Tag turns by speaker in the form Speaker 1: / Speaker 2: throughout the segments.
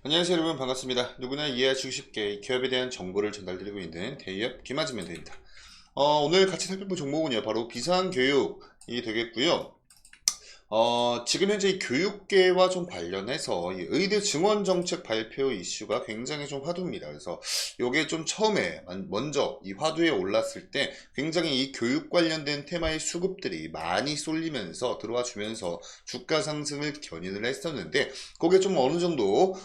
Speaker 1: 안녕하세요 여러분, 반갑습니다. 누구나 이해하시기 쉽게 기업에 대한 정보를 전달드리고 있는 대기업 김아즈멘토입니다. 오늘 같이 살펴볼 종목은요, 바로 비상교육이 되겠고요. 지금 현재 이 교육계와 좀 관련해서 이 의대 증원 정책 발표 이슈가 굉장히 좀 화두입니다. 그래서 요게 좀 처음에 먼저 이 화두에 올랐을 때 굉장히 이 교육 관련된 테마의 수급들이 많이 쏠리면서 들어와 주면서 주가 상승을 견인을 했었는데, 그게 좀 어느 정도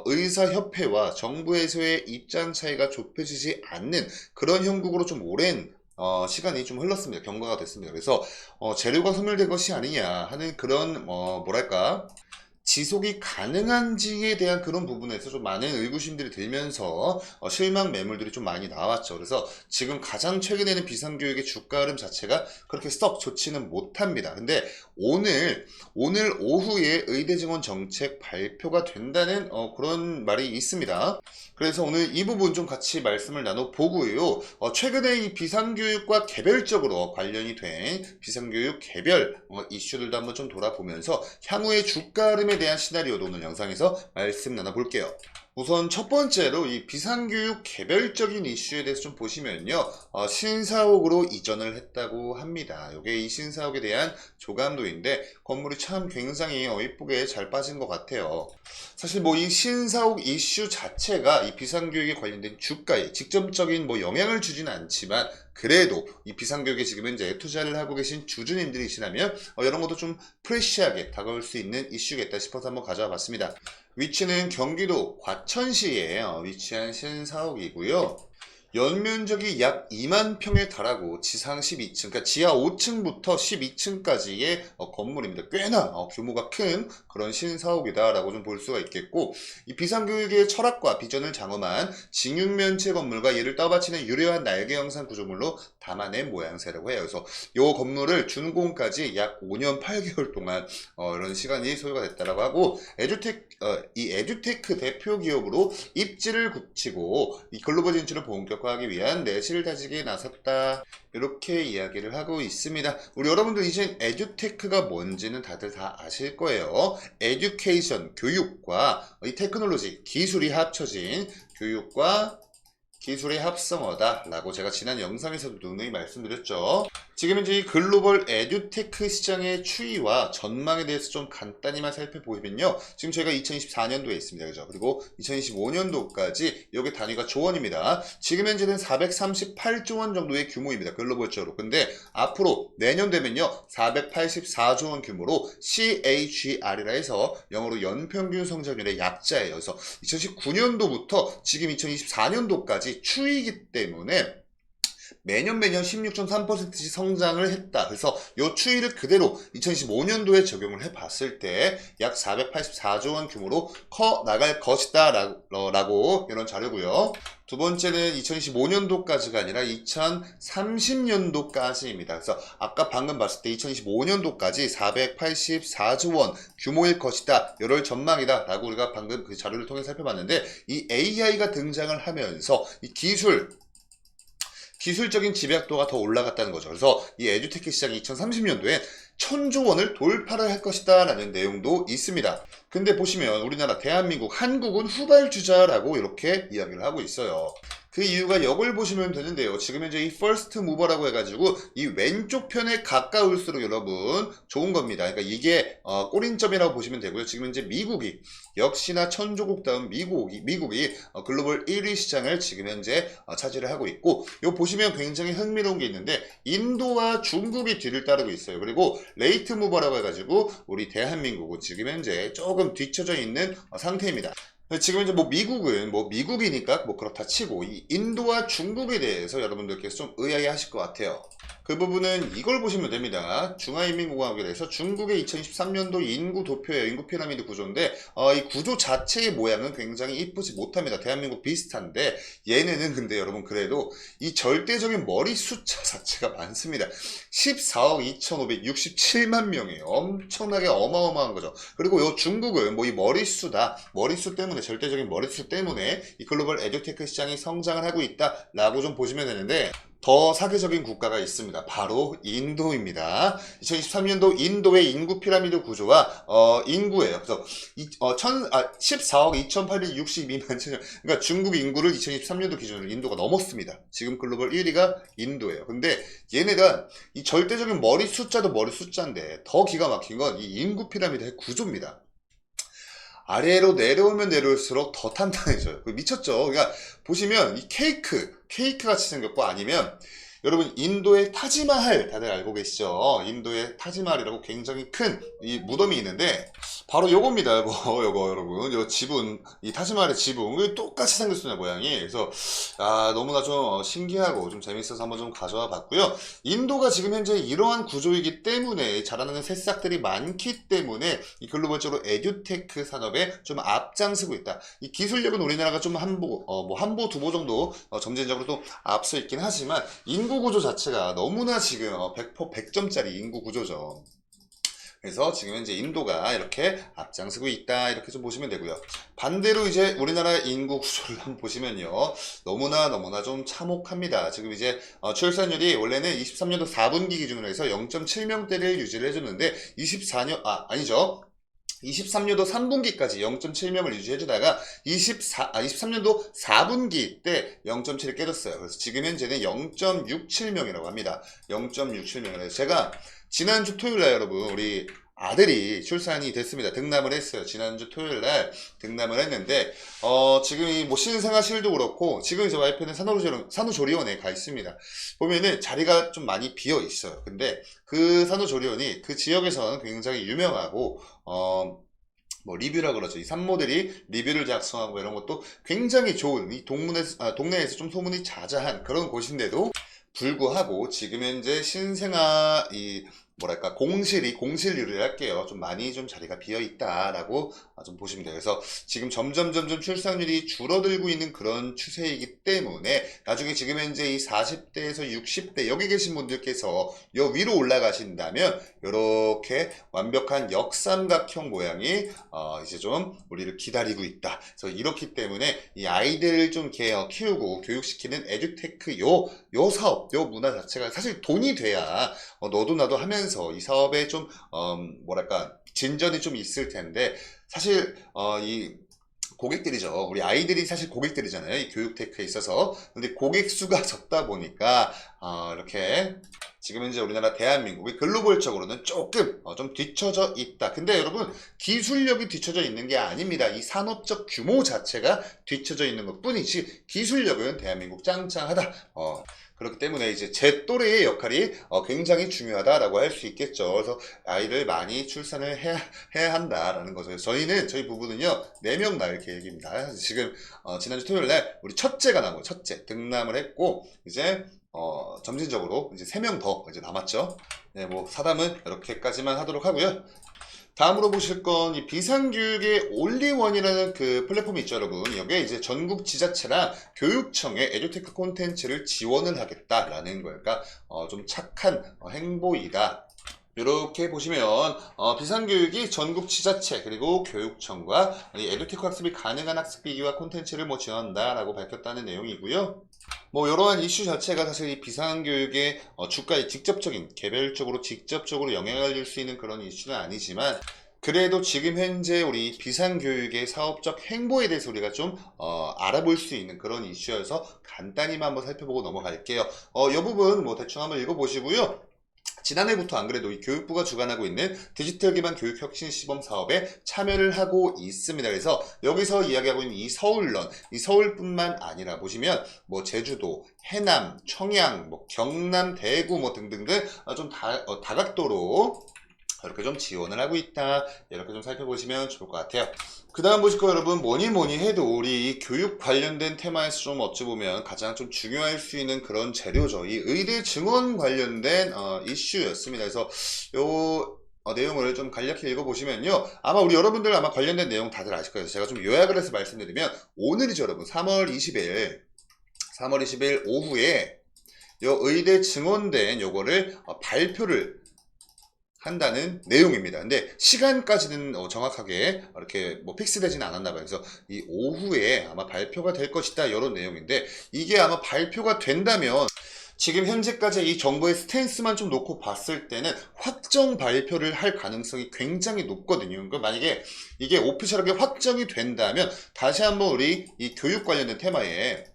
Speaker 1: 의사협회와 정부에서의 입장 차이가 좁혀지지 않는 그런 형국으로 좀 오랜 시간이 좀 흘렀습니다. 경과가 됐습니다. 그래서 재료가 소멸된 것이 아니냐 하는 그런 뭐랄까, 지속이 가능한지에 대한 그런 부분에서 좀 많은 의구심들이 들면서 실망 매물들이 좀 많이 나왔죠. 그래서 지금 가장 최근에는 비상교육의 주가 흐름 자체가 그렇게 썩 좋지는 못합니다. 근데 오늘 오후에 의대 증원 정책 발표가 된다는 그런 말이 있습니다. 그래서 오늘 이 부분 좀 같이 말씀을 나눠보고요. 최근에 이 비상교육과 개별적으로 관련이 된 비상교육 개별 이슈들도 한번 좀 돌아보면서 향후의 주가 흐름에 대한 시나리오도 오늘 영상에서 말씀 나눠볼게요. 우선 첫 번째로 이 비상교육 개별적인 이슈에 대해서 좀 보시면요, 신사옥으로 이전을 했다고 합니다. 이게 이 신사옥에 대한 조감도인데 건물이 참 굉장히 이쁘게 잘 빠진 것 같아요. 사실 뭐 이 신사옥 이슈 자체가 이 비상교육에 관련된 주가에 직접적인 뭐 영향을 주지는 않지만, 그래도 이 비상교육에 지금 현재 투자를 하고 계신 주주님들이시라면 이런 것도 좀 프레시하게 다가올 수 있는 이슈겠다 싶어서 한번 가져와 봤습니다. 위치는 경기도 과천시에 위치한 신사옥이고요. 연면적이 약 2만 평에 달하고 지상 12층, 그러니까 지하 5층부터 12층까지의 건물입니다. 꽤나 규모가 큰 그런 신사옥이다라고 좀 볼 수가 있겠고, 이 비상교육의 철학과 비전을 장엄한 직육면체 건물과 이를 떠받치는 유려한 날개 형상 구조물로 담아낸 모양새라고 해요. 그래서 이 건물을 준공까지 약 5년 8개월 동안 이런 시간이 소요가 됐다라고 하고, 이 에듀테크 대표 기업으로 입지를 굳히고 이 글로벌 진출을 본격화하기 위한 내실을 다지기에 나섰다, 이렇게 이야기를 하고 있습니다. 우리 여러분들 이제 에듀테크가 뭔지는 다들 다 아실 거예요. 에듀케이션, 교육과 이 테크놀로지, 기술이 합쳐진 교육과 기술의 합성어다 라고 제가 지난 영상에서도 누누이 말씀드렸죠. 지금 이제 이 글로벌 에듀테크 시장의 추이와 전망에 대해서 좀 간단히만 살펴보면요, 지금 저희가 2024년도에 있습니다. 그죠? 그리고 2025년도까지 여기 단위가 조원입니다. 지금 현재는 438조 원 정도의 규모입니다. 글로벌적으로. 근데 앞으로 내년 되면요, 484조 원 규모로 CAGR이라 해서 영어로 연평균 성장률의 약자예요. 그래서 2019년도부터 지금 2024년도까지 추이기 때문에 매년 16.3%씩 성장을 했다. 그래서 이 추이를 그대로 2025년도에 적용을 해봤을 때 약 484조 원 규모로 커 나갈 것이다 라고 이런 자료고요. 두 번째는 2025년도까지가 아니라 2030년도까지입니다. 그래서 아까 방금 봤을 때 2025년도까지 484조 원 규모일 것이다, 이럴 전망이다 라고 우리가 방금 그 자료를 통해 살펴봤는데, 이 AI가 등장을 하면서 이 기술적인 집약도가 더 올라갔다는 거죠. 그래서 이 에듀테크 시장이 2030년도에 1000조 원을 돌파를 할 것이다 라는 내용도 있습니다. 근데 보시면 우리나라 대한민국, 한국은 후발주자라고 이렇게 이야기를 하고 있어요. 그 이유가 이걸 보시면 되는데요. 지금 현재 이 퍼스트 무버라고 해가지고 이 왼쪽 편에 가까울수록 여러분 좋은 겁니다. 그러니까 이게 꼬린점이라고 보시면 되고요. 지금 현재 미국이 역시나 천조국 다음 미국이 글로벌 1위 시장을 지금 현재 차지를 하고 있고, 요 보시면 굉장히 흥미로운 게 있는데 인도와 중국이 뒤를 따르고 있어요. 그리고 레이트 무버라고 해가지고 우리 대한민국은 지금 현재 조금 뒤쳐져 있는 상태입니다. 지금 이제 미국이니까 그렇다 치고 이 인도와 중국에 대해서 여러분들께서 좀 의아해하실 것 같아요. 그 부분은 이걸 보시면 됩니다. 중화인민공화국에 대해서 중국의 2013년도 인구 도표예요. 인구 피라미드 구조인데 이 구조 자체의 모양은 굉장히 이쁘지 못합니다. 대한민국 비슷한데 얘네는 근데 여러분 그래도 이 절대적인 머리 숫자 자체가 많습니다. 14억 2,567만 명이에요. 엄청나게 어마어마한 거죠. 그리고 요 중국은 이 머리수 때문에 때문에 절대적인 머리수 때문에 이 글로벌 에듀테크 시장이 성장을 하고 있다라고 좀 보시면 되는데 더 사교적인 국가가 있습니다. 바로 인도입니다. 2023년도 인도의 인구 피라미드 구조와 인구예요. 그래서 14억 2,862만 천명. 그러니까 중국 인구를 2023년도 기준으로 인도가 넘었습니다. 지금 글로벌 1위가 인도예요. 근데 얘네가 이 절대적인 머리 숫자도 머리 숫자인데 더 기가 막힌 건 이 인구 피라미드의 구조입니다. 아래로 내려오면 내려올수록 더 탄탄해져요. 미쳤죠? 그러니까 보시면 이 케이크 같이 생겼고 아니면 여러분 인도의 타지마할 다들 알고 계시죠? 인도의 타지마할이라고 굉장히 큰 이 무덤이 있는데 바로 요겁니다. 요거 여러분 요 지붕 이 타지마할의 지붕 똑같이 생겼습니다 모양이. 그래서 너무나 좀 신기하고 좀 재밌어서 한번 좀 가져와 봤고요. 인도가 지금 현재 이러한 구조이기 때문에 자라나는 새싹들이 많기 때문에 이 글로벌적으로 에듀테크 산업에 좀 앞장서고 있다. 이 기술력은 우리나라가 좀 한보 두보 정도 점진적으로 또 앞서 있긴 하지만 인구 구조 자체가 너무나 지금 100점짜리 인구 구조죠. 그래서 지금 현재 인도가 이렇게 앞장서고 있다 이렇게 좀 보시면 되고요. 반대로 이제 우리나라 인구 구조를 한번 보시면요. 너무나 좀 참혹합니다. 지금 이제 출산율이 원래는 23년도 4분기 기준으로 해서 0.7명대를 유지를 해줬는데 23년도 3분기까지 0.7명을 유지해주다가 23년도 4분기 때 0.7을 깨졌어요. 그래서 지금 현재는 0.67명이라고 합니다. 0.67명이라서 제가 지난주 토요일날 여러분 우리 아들이 출산이 됐습니다. 등남을 했어요. 지난주 토요일날 등남을 했는데 지금 이 신생아실도 그렇고 지금 이제 와이프는 산후조리원에 가 있습니다. 보면은 자리가 좀 많이 비어 있어요. 근데 그 산후조리원이 그 지역에서는 굉장히 유명하고 리뷰라 그러죠. 이 산모들이 리뷰를 작성하고 이런 것도 굉장히 좋은 이 동네에서 좀 소문이 자자한 그런 곳인데도 불구하고 지금 현재 신생아 공실률을 할게요. 좀 많이 좀 자리가 비어 있다라고 좀 보시면 돼요. 그래서 지금 점점 출산율이 줄어들고 있는 그런 추세이기 때문에 나중에 지금 현재 이 40대에서 60대 여기 계신 분들께서 요 위로 올라가신다면 이렇게 완벽한 역삼각형 모양이 이제 좀 우리를 기다리고 있다. 그래서 이렇기 때문에 이 아이들을 좀 키우고 교육시키는 에듀테크 요 사업, 요 문화 자체가 사실 돈이 돼야 너도 나도 하면서 이 사업에 좀 진전이 좀 있을 텐데 사실 이 고객들이죠. 우리 아이들이 사실 고객들이잖아요. 이 교육테크에 있어서. 근데 고객 수가 적다 보니까 이렇게 지금 현재 우리나라 대한민국이 글로벌적으로는 조금 좀 뒤처져 있다. 근데 여러분 기술력이 뒤처져 있는 게 아닙니다. 이 산업적 규모 자체가 뒤처져 있는 것 뿐이지 기술력은 대한민국 짱짱하다. 그렇기 때문에 이제 제 또래의 역할이 굉장히 중요하다라고 할 수 있겠죠. 그래서 아이를 많이 출산을 해야 한다라는 거죠. 저희 부부는요 4명 낳을 계획입니다. 지금 지난주 토요일날 우리 첫째가 나고 첫째 등남을 했고 이제 점진적으로 이제 3명 더 이제 남았죠. 네, 사담은 이렇게까지만 하도록 하고요. 다음으로 보실 건 이 비상교육의 올리원이라는 그 플랫폼이 있죠, 여러분. 여기에 이제 전국 지자체랑 교육청의 에듀테크 콘텐츠를 지원을 하겠다라는 거예요. 그러니까 좀 착한 행보이다. 이렇게 보시면 비상교육이 전국 지자체 그리고 교육청과 이 에듀테크 학습이 가능한 학습기기와 콘텐츠를 지원한다라고 밝혔다는 내용이고요. 이러한 이슈 자체가 사실 이 비상교육의 주가에 개별적으로 직접적으로 영향을 줄 수 있는 그런 이슈는 아니지만 그래도 지금 현재 우리 비상교육의 사업적 행보에 대해서 우리가 좀 알아볼 수 있는 그런 이슈여서 간단히만 한번 살펴보고 넘어갈게요. 이 부분 대충 한번 읽어보시고요. 지난해부터 안 그래도 이 교육부가 주관하고 있는 디지털 기반 교육 혁신 시범 사업에 참여를 하고 있습니다. 그래서 여기서 이야기하고 있는 이 서울런, 이 서울뿐만 아니라 보시면 제주도, 해남, 청양, 경남, 대구 등등등 좀 다각도로 이렇게 좀 지원을 하고 있다. 이렇게 좀 살펴보시면 좋을 것 같아요. 그 다음 보실 거 여러분 뭐니 해도 우리 교육 관련된 테마에서 좀 어찌 보면 가장 좀 중요할 수 있는 그런 재료죠. 이 의대 증원 관련된 이슈였습니다. 그래서 요 내용을 좀 간략히 읽어보시면요. 아마 우리 여러분들 아마 관련된 내용 다들 아실 거예요. 제가 좀 요약을 해서 말씀드리면 오늘이죠 여러분. 3월 20일 오후에 요 의대 증원된 요거를 발표를 한다는 내용입니다. 근데 시간까지는 정확하게 이렇게 뭐 픽스되지는 않았나 봐요. 그래서 이 오후에 아마 발표가 될 것이다 이런 내용인데, 이게 아마 발표가 된다면 지금 현재까지 이 정부의 스탠스만 좀 놓고 봤을 때는 확정 발표를 할 가능성이 굉장히 높거든요. 그러니까 만약에 이게 오피셜하게 확정이 된다면 다시 한번 우리 이 교육 관련된 테마에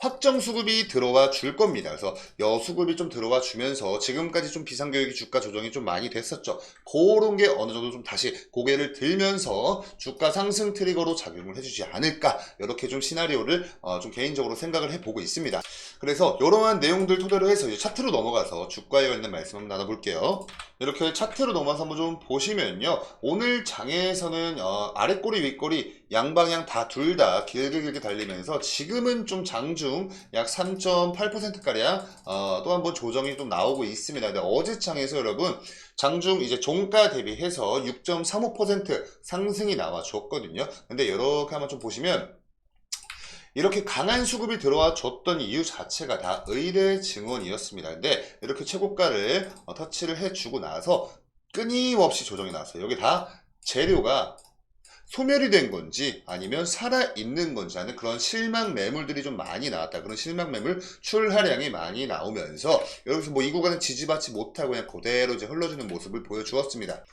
Speaker 1: 확정 수급이 들어와 줄 겁니다. 그래서 여수급이 좀 들어와 주면서 지금까지 좀 비상교육이 주가 조정이 좀 많이 됐었죠. 그런 게 어느 정도 좀 다시 고개를 들면서 주가 상승 트리거로 작용을 해주지 않을까, 이렇게 좀 시나리오를 좀 개인적으로 생각을 해보고 있습니다. 그래서 이러한 내용들 토대로 해서 이제 차트로 넘어가서 주가에 관련된 말씀 한번 나눠볼게요. 이렇게 차트로 넘어가서 한번 좀 보시면요, 오늘 장에서는 아랫꼬리 윗꼬리 양방향 다 둘 다 길게 달리면서 지금은 좀 장중 약 3.8%가량 또 한 번 조정이 좀 나오고 있습니다. 근데 어제 장에서 여러분 장중 이제 종가 대비해서 6.35% 상승이 나와 줬거든요. 근데 이렇게 한번 좀 보시면 이렇게 강한 수급이 들어와 줬던 이유 자체가 다 의대 증원이었습니다. 근데 이렇게 최고가를 터치를 해주고 나서 끊임없이 조정이 나왔어요. 여기 다 재료가 소멸이 된 건지 아니면 살아있는 건지 하는 그런 실망 매물들이 좀 많이 나왔다. 그런 실망 매물 출하량이 많이 나오면서 여기서 뭐 이 구간은 지지받지 못하고 그냥 그대로 이제 흘러주는 모습을 보여주었습니다.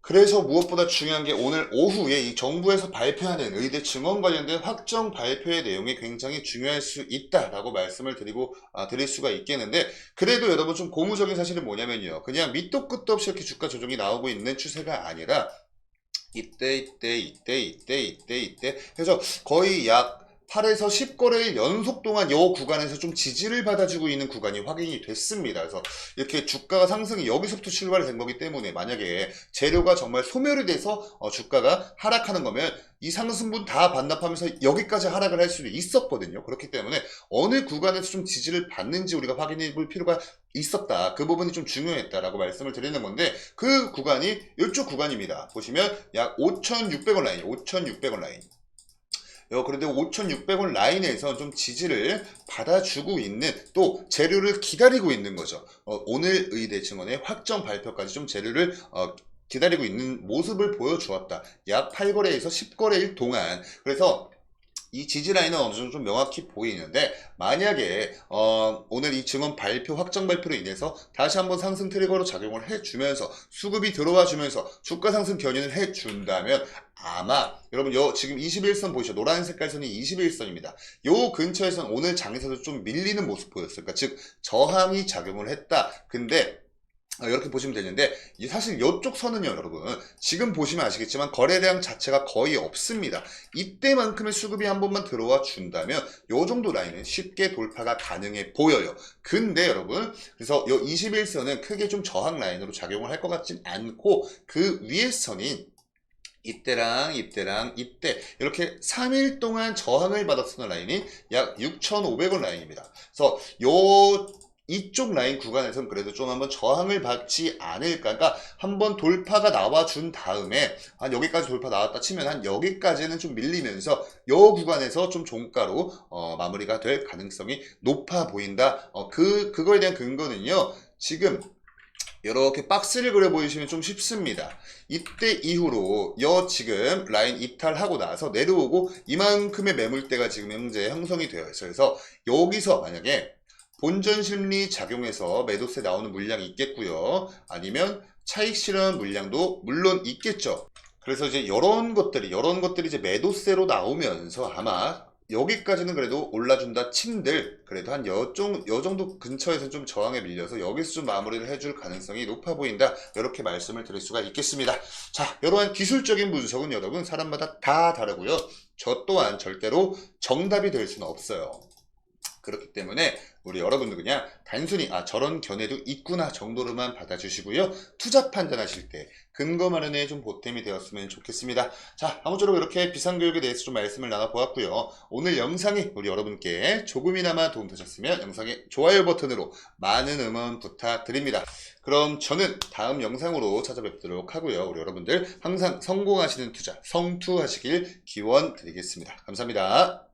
Speaker 1: 그래서 무엇보다 중요한 게 오늘 오후에 이 정부에서 발표하는 의대 증원 관련된 확정 발표의 내용이 굉장히 중요할 수 있다라고 말씀을 드릴 수가 있겠는데, 그래도 여러분 좀 고무적인 사실은 뭐냐면요, 그냥 밑도 끝도 없이 이렇게 주가 조정이 나오고 있는 추세가 아니라 이때 해서 거의 약 8에서 10거래일 연속 동안 이 구간에서 좀 지지를 받아주고 있는 구간이 확인이 됐습니다. 그래서 이렇게 주가가 상승이 여기서부터 출발이 된 거기 때문에 만약에 재료가 정말 소멸이 돼서 주가가 하락하는 거면 이 상승분 다 반납하면서 여기까지 하락을 할 수도 있었거든요. 그렇기 때문에 어느 구간에서 좀 지지를 받는지 우리가 확인해 볼 필요가 있었다. 그 부분이 좀 중요했다라고 말씀을 드리는 건데, 그 구간이 이쪽 구간입니다. 보시면 약 5,600원 라인, 5,600원 라인. 그런데 5,600원 라인에서 좀 지지를 받아주고 있는, 또 재료를 기다리고 있는 거죠. 오늘 의대 증원의 확정 발표까지 좀 재료를 기다리고 있는 모습을 보여주었다. 약 8거래에서 10거래일 동안. 그래서 이 지지 라인은 어느 정도 좀 명확히 보이는데, 만약에 오늘 이 증원 발표 확정 발표로 인해서 다시 한번 상승 트리거로 작용을 해주면서 수급이 들어와 주면서 주가 상승 견인을 해준다면 아마 여러분 지금 21선 보이시죠? 노란 색깔 선이 21선입니다. 요 근처에서는 오늘 장에서도 좀 밀리는 모습 보였어요. 그러니까 즉 저항이 작용을 했다. 근데 이렇게 보시면 되는데, 사실 이쪽 선은요 여러분 지금 보시면 아시겠지만 거래량 자체가 거의 없습니다. 이때만큼의 수급이 한 번만 들어와 준다면 요 정도 라인은 쉽게 돌파가 가능해 보여요. 근데 여러분 그래서 요 21선은 크게 좀 저항 라인으로 작용을 할 것 같진 않고, 그 위에 선인 이때랑 이때 이렇게 3일 동안 저항을 받았던 라인이 약 6,500원 라인입니다. 그래서 이쪽 라인 구간에서는 그래도 좀 한번 저항을 받지 않을까. 그러니까 한번 돌파가 나와준 다음에 한 여기까지 돌파 나왔다 치면 한 여기까지는 좀 밀리면서 요 구간에서 좀 종가로 마무리가 될 가능성이 높아 보인다. 그거에 대한 근거는요, 지금 이렇게 박스를 그려 보이시면 좀 쉽습니다. 이때 이후로 지금 라인 이탈하고 나서 내려오고 이만큼의 매물대가 지금 현재 형성이 되어 있어요. 그래서 여기서 만약에 본전 심리 작용해서 매도세 나오는 물량이 있겠고요. 아니면 차익 실현 물량도 물론 있겠죠. 그래서 이제 이런 것들이 이제 매도세로 나오면서 아마 여기까지는 그래도 올라준다 친들, 그래도 한 요 정도 근처에서 좀 저항에 밀려서 여기서 좀 마무리를 해줄 가능성이 높아 보인다. 이렇게 말씀을 드릴 수가 있겠습니다. 자, 이러한 기술적인 분석은 여러분 사람마다 다 다르고요. 저 또한 절대로 정답이 될 수는 없어요. 그렇기 때문에 우리 여러분들 그냥 단순히 저런 견해도 있구나 정도로만 받아주시고요. 투자 판단하실 때 근거 마련에 좀 보탬이 되었으면 좋겠습니다. 자, 아무쪼록 이렇게 비상교육에 대해서 좀 말씀을 나눠보았고요. 오늘 영상이 우리 여러분께 조금이나마 도움 되셨으면 영상의 좋아요 버튼으로 많은 응원 부탁드립니다. 그럼 저는 다음 영상으로 찾아뵙도록 하고요. 우리 여러분들 항상 성공하시는 투자, 성투하시길 기원 드리겠습니다. 감사합니다.